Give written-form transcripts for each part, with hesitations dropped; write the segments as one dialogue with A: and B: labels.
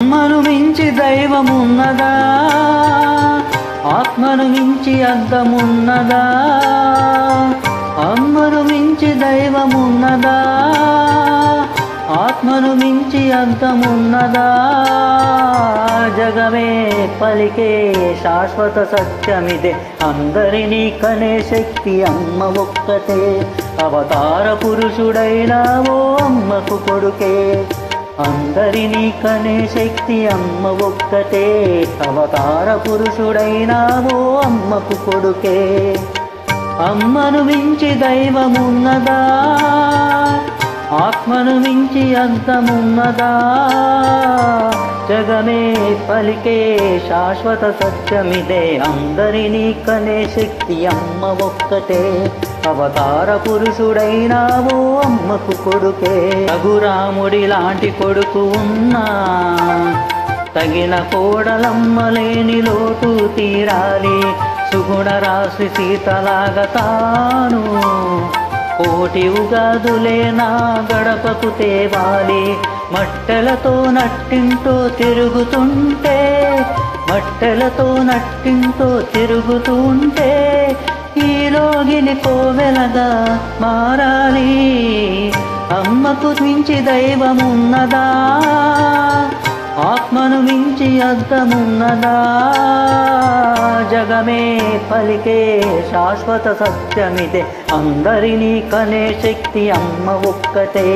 A: అమ్మను మించి దైవమున్నదా, ఆత్మను మించి అద్దమున్నదా, అమ్మను మించి దైవమున్నదా, ఆత్మను మించి అద్దమున్నదా, జగమే పలికే శాశ్వత సత్యమిదే, అందరినీ కనే శక్తి అమ్మ ఒక్కటే, అవతార పురుషుడైన ఓ అమ్మకు కొడుకే, అందరినీ కనే శక్తి అమ్మ ఒక్కటే, అవతార పురుషుడైన ఓ అమ్మకు కొడుకే. అమ్మను మించి దైవమున్నదా, ఆత్మను మించి అద్దమున్నదా, జగమే పలికే శాశ్వత సత్యమిదే, అందరినీ కనే శక్తి అమ్మ ఒక్కటే, అవతార పురుషుడైన ఓ అమ్మకు కొడుకే. రఘురాముడి లాంటి కొడుకు ఉన్నా, తగిన కోడలమ్మలేని లోటు తీరాలి, సుగుణ రాశి సీతలాగా తాను కోటి ఉగాదులే నా గడపకు తేవాలి, మట్టెలతో నట్టింటో తిరుగుతుంటే, మట్టెలతో నట్టింటో తిరుగుతుంటే, ఈ లోగిలి కోవెలగా మారాలి. అమ్మకు మించి దైవమున్నదా, ఆత్మను మించి అద్దమున్నదా, జగమే పలికే శాశ్వత సత్యమిదే, అందరినీ కనే శక్తి అమ్మ ఒక్కటే,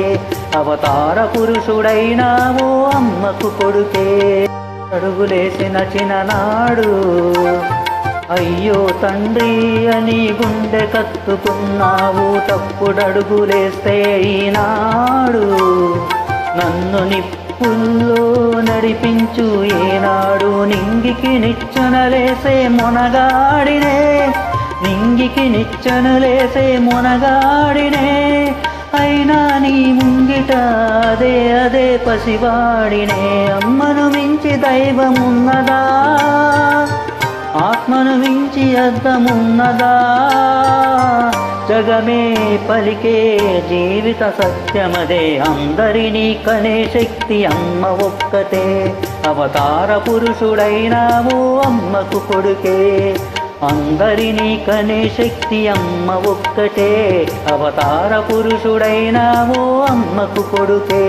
A: అవతార పురుషుడైన ఓ అమ్మకు కొడుకే. అడుగులేసిన చిన్ననాడు అయ్యో తండ్రి అని గుండె కత్తుకున్నావు, తప్పుడడుగులేస్తే ఈనాడు నన్ను నిప్పుల్లో నడిపించు, ఏనాడు నింగికి నిచ్చెనలేసే మొనగాడినే, నింగికి నిచ్చెనలేసే మొనగాడినే, అయినా నీ ముంగిట అదే అదే పసివాడినే. అమ్మను మించి దైవమున్నదా, ఆత్మను మించి అద్దమున్నదా, జగమే పలికే జీవిత సత్యమదే, అందరినీ కనే శక్తి అమ్మ ఒక్కటే, అవతార పురుషుడైన ఓ అమ్మకు కొడుకే, అందరినీ కనే శక్తి అమ్మ ఒక్కటే, అవతార పురుషుడైన ఓ అమ్మకు కొడుకే.